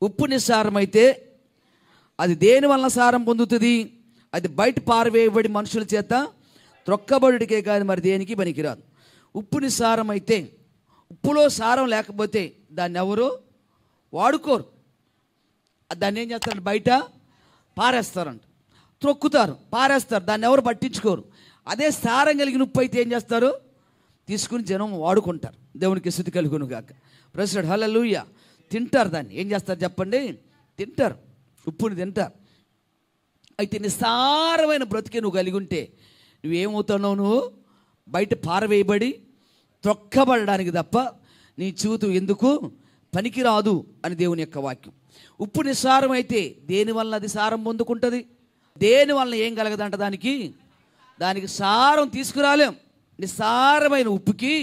ఉప్పు నిస్సారమైతే అది దేని వలన సారం పొందుతుంది? అది బయట పారవేయబడి మనుషుల చేత త్రొక్కబడుడికే కానీ మరి దేనికి పనికిరాదు. ఉప్పు నిస్సారమైతే, ఉప్పులో సారం లేకపోతే దాన్ని ఎవరు వాడుకోరు. దాన్ని ఏం చేస్తారంటే బయట పారేస్తారంట, త్రొక్కుతారు, పారేస్తారు, దాన్ని ఎవరు పట్టించుకోరు. అదే సారం కలిగిన ఉప్పు అయితే ఏం చేస్తారు? తీసుకుని జనం వాడుకుంటారు. దేవునికి స్తుతి కలుగును గాక. ప్రెసిడెంట్ హల్లెలూయా. తింటారు, దాన్ని ఏం చేస్తారు చెప్పండి? తింటారు, ఉప్పుని తింటారు. అయితే నిస్సారమైన బ్రతికే నువ్వు కలిగి ఉంటే నువ్వేమవుతున్నావు? నువ్వు బయట పారవేయబడి త్రొక్కబడడానికి తప్ప నీ జీవితం ఎందుకు పనికిరాదు అని దేవుని యొక్క వాక్యం. ఉప్పు నిస్సారం అయితే దేనివల్ల అది సారం పొందుకుంటుంది? దేనివల్ల ఏం కలగదంట? దానికి సారం తీసుకురాలేం. నిస్సారమైన ఉప్పుకి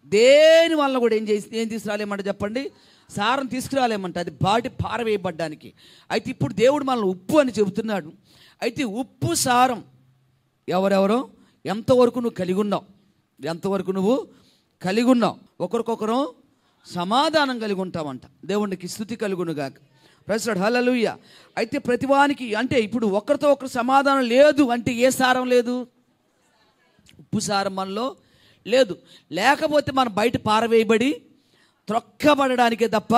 దేనివల్ల కూడా ఏం తీసుకురాలేమంట చెప్పండి? సారం తీసుకురాలేమంట. అది బాటి పారవేయబడ్డానికి. అయితే ఇప్పుడు దేవుడు మనల్ని ఉప్పు అని చెబుతున్నాడు. అయితే ఉప్పు సారం ఎవరెవరో ఎంతవరకు నువ్వు కలిగి ఉన్నావు, ఎంతవరకు నువ్వు కలిగి ఉన్నావు. ఒకరికొకరు సమాధానం కలిగి ఉంటామంట. దేవునికి స్తుతి కలుగునుగాక. ప్రెసిడెంట్ హల్లెలూయా. అయితే ప్రతివానికి అంటే ఇప్పుడు ఒకరితో ఒకరు సమాధానం లేదు అంటే ఏ సారం లేదు? ఉప్పు సారం మనలో లేదు. లేకపోతే మనం బయట పారవేయబడి త్రొక్కబడడానికే తప్ప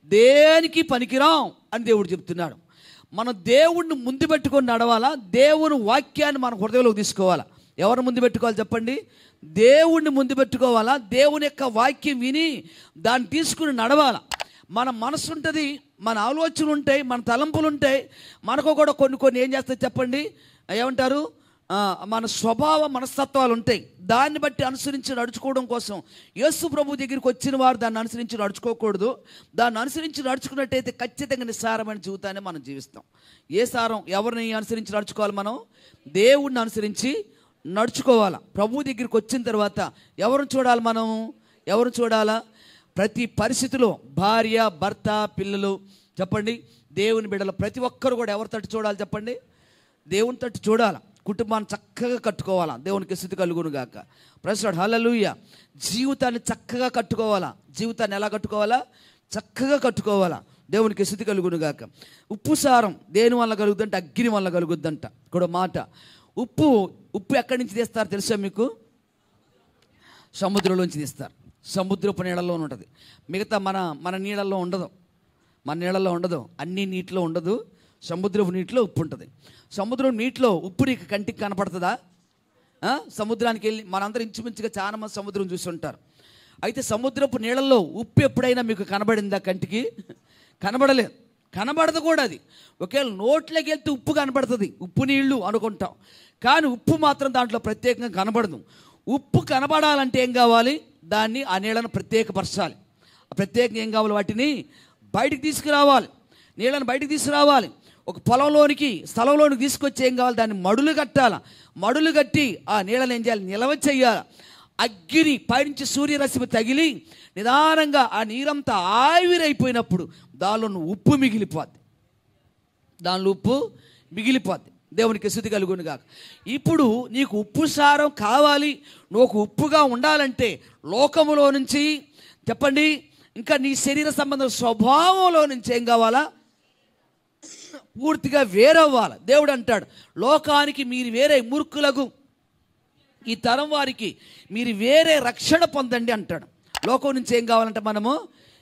దేనికి పనికిరాం అని దేవుడు చెప్తున్నాడు. మనం దేవుణ్ణి ముందు పెట్టుకొని నడవాలా? దేవుని వాక్యాన్ని మన హృదయంలోకి తీసుకోవాలా? ఎవరు ముందు పెట్టుకోవాలి చెప్పండి? దేవుణ్ణి ముందు పెట్టుకోవాలా? దేవుని యొక్క వాక్యం విని దాన్ని తీసుకుని నడవాలా? మన మనసు ఉంటుంది, మన ఆలోచనలు ఉంటాయి, మన తలంపులు ఉంటాయి. మనకు కూడా కొన్ని ఏం చేస్తాయి చెప్పండి? ఏమంటారు? మన స్వభావ మనస్తత్వాలు ఉంటాయి. దాన్ని బట్టి అనుసరించి నడుచుకోవడం కోసం యేసు ప్రభు దగ్గరికి వచ్చిన వారు దాన్ని అనుసరించి నడుచుకోకూడదు. దాన్ని అనుసరించి నడుచుకున్నట్టయితే ఖచ్చితంగా నిస్సారమైన జీవితాన్ని మనం జీవిస్తాం. ఏ సారం? ఎవరిని అనుసరించి నడుచుకోవాలి? మనం దేవుణ్ణి అనుసరించి నడుచుకోవాలా. ప్రభు దగ్గరికి వచ్చిన తర్వాత ఎవరిని చూడాలి? మనం ఎవరు చూడాలా? ప్రతి పరిస్థితిలో భార్య, భర్త, పిల్లలు చెప్పండి, దేవుని బిడ్డలు ప్రతి ఒక్కరు కూడా ఎవరి తట్టు చూడాలి చెప్పండి? దేవుని తట్టు చూడాలి. కుటుంబాన్ని చక్కగా కట్టుకోవాలా. దేవునికి స్తుతి కలుగును గాక. ప్రెసిడెంట్ హల్లెలూయా. జీవితాన్ని చక్కగా కట్టుకోవాలా. జీవితాన్ని ఎలా కట్టుకోవాలా? చక్కగా కట్టుకోవాలా. దేవునికి స్తుతి కలుగును గాక. ఉప్పు సారం దేని వల్ల కలుగుద్దంటే అగ్ని వల్ల కలుగుద్దంట. ఇక్కడ మాట, ఉప్పు ఎక్కడి నుంచి తీస్తారు తెలుసా మీకు? సముద్రంలోంచి తీస్తారు. సముద్రపు నీళ్ళల్లో ఉంటుంది. మిగతా మన నీళ్ళల్లో ఉండదు. మన నీళ్ళల్లో ఉండదు, అన్ని నీటిలో ఉండదు. సముద్రపు నీటిలో ఉప్పు ఉంటుంది. సముద్రం నీటిలో ఉప్పు నీకు కంటికి కనపడుతుందా? సముద్రానికి వెళ్ళి మనందరూ ఇంచుమించుగా చాలా మంది సముద్రం చూసి ఉంటారు. అయితే సముద్రపు నీళ్ళల్లో ఉప్పు ఎప్పుడైనా మీకు కనబడిందా? కంటికి కనబడలేదు, కనబడదు కూడా. అది ఒకవేళ నోట్లోకి వెళ్తే ఉప్పు కనబడుతుంది, ఉప్పు నీళ్లు అనుకుంటాం. కానీ ఉప్పు మాత్రం దాంట్లో ప్రత్యేకంగా కనబడదు. ఉప్పు కనబడాలంటే ఏం కావాలి? దాన్ని ఆ నీళ్ళను ప్రత్యేకపరచాలి. ప్రత్యేకంగా ఏం కావాలి? వాటిని బయటికి తీసుకురావాలి. నీళ్ళను బయటికి తీసుకురావాలి. ఒక స్థలంలోనికి తీసుకొచ్చి ఏం కావాలి? దాన్ని మడులు కట్టాలి. మడులు కట్టి ఆ నీళ్ళని ఏం చేయాలి? నిలవ చెయ్యాలి. అగ్ని పైనుంచి సూర్యరశ్మి తగిలి నిదానంగా ఆ నీరంతా ఆవిరైపోయినప్పుడు దానిలో ఉప్పు మిగిలిపోద్ది. దేవునికి స్తుతి కలుగును గాక. ఇప్పుడు నీకు ఉప్పు సారం కావాలి, నువ్వు ఒక ఉప్పుగా ఉండాలంటే లోకములో నుంచి చెప్పండి, ఇంకా నీ శరీర సంబంధ స్వభావంలో నుంచి ఏం కావాలా? పూర్తిగా వేరవ్వాలి. దేవుడు అంటాడు, లోకానికి మీరు వేరే మూర్ఖులకు, ఈ తరం వారికి మీరు వేరే రక్షణ పొందండి అంటాడు. లోకం నుంచి ఏం కావాలంటే మనము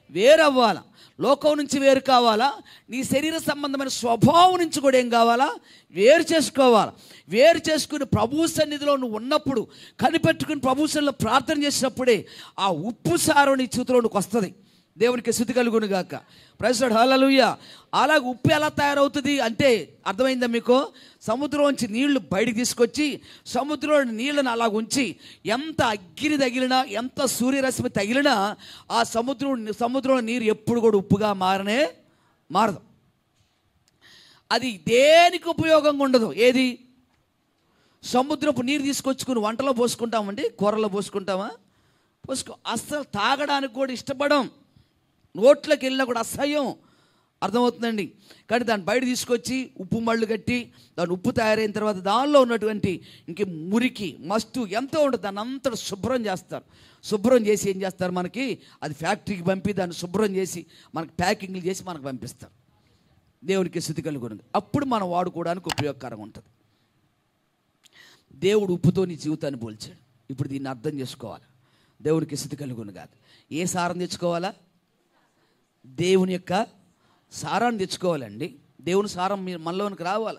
వేరవ్వాలా. లోకం నుంచి వేరు కావాలా? నీ శరీర సంబంధమైన స్వభావం నుంచి కూడా ఏం కావాలా? వేరు చేసుకోవాలి. వేరు చేసుకుని ప్రభు సన్నిధిలో నువ్వు ఉన్నప్పుడు, కనిపెట్టుకుని ప్రభు సన్నిధిలో ప్రార్థన చేసినప్పుడే ఆ ఉప్పు సారం నీ చేతిలోనికి వస్తుంది. దేవునికి స్తుతి కలుగును గాక. ప్రైజ్ హల్లెలూయా. అలాగే ఉప్పు ఎలా తయారవుతుంది అంటే అర్థమైందా మీకు? సముద్రంలోంచి నీళ్లు బయటికి తీసుకొచ్చి సముద్రంలో నీళ్ళను అలా ఉంచి ఎంత అగ్ని తగిలినా, ఎంత సూర్యరశ్మి తగిలినా ఆ సముద్రంలో నీరు ఎప్పుడు కూడా ఉప్పుగా మారదు. అది దేనికి ఉపయోగంగా ఉండదు. ఏది? సముద్రపు నీరు తీసుకొచ్చుకుని వంటలో పోసుకుంటామండి, కూరలో పోసుకుంటామా? అస్సలు తాగడానికి కూడా ఇష్టపడం. నోట్లోకి వెళ్ళినా కూడా అసహ్యం. అర్థమవుతుందండి. కానీ దాన్ని బయట తీసుకొచ్చి ఉప్పు మళ్ళు కట్టి దాని ఉప్పు తయారైన తర్వాత దానిలో ఉన్నటువంటి ఇంక మురికి మస్టు ఎంతో ఉంటుంది, దాన్ని అంతా శుభ్రం చేస్తారు. శుభ్రం చేసి ఏం చేస్తారు, మనకి అది ఫ్యాక్టరీకి పంపి దాన్ని శుభ్రం చేసి మనకి ప్యాకింగ్లు చేసి మనకు పంపిస్తారు. దేవునికి స్తుతి కలుగును. అప్పుడు మనం వాడుకోవడానికి ఉపయోగకరంగా ఉంటుంది. దేవుడు ఉప్పుతో నీ జీవితాన్ని పోల్చాడు. ఇప్పుడు దీన్ని అర్థం చేసుకోవాలి. దేవునికి స్తుతి కలుగును కాదు. ఏ సారం తెచ్చుకోవాలా? దేవుని యొక్క సారాన్ని తెచ్చుకోవాలండి. దేవుని సారం మనలోనికి రావాలి.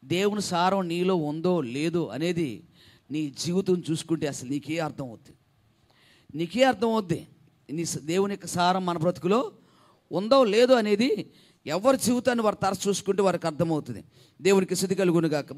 దేవుని సారం నీలో ఉందో లేదో అనేది నీ జీవితం చూసుకుంటే అసలు నీకే అర్థమవుద్ది. నీ దేవుని యొక్క సారం మన బ్రతుకులో ఉందో లేదో అనేది ఎవరి జీవితాన్ని వారు తరచు చూసుకుంటే వారికి అర్థమవుతుంది. దేవునికి స్తుతి కలుగును గాక.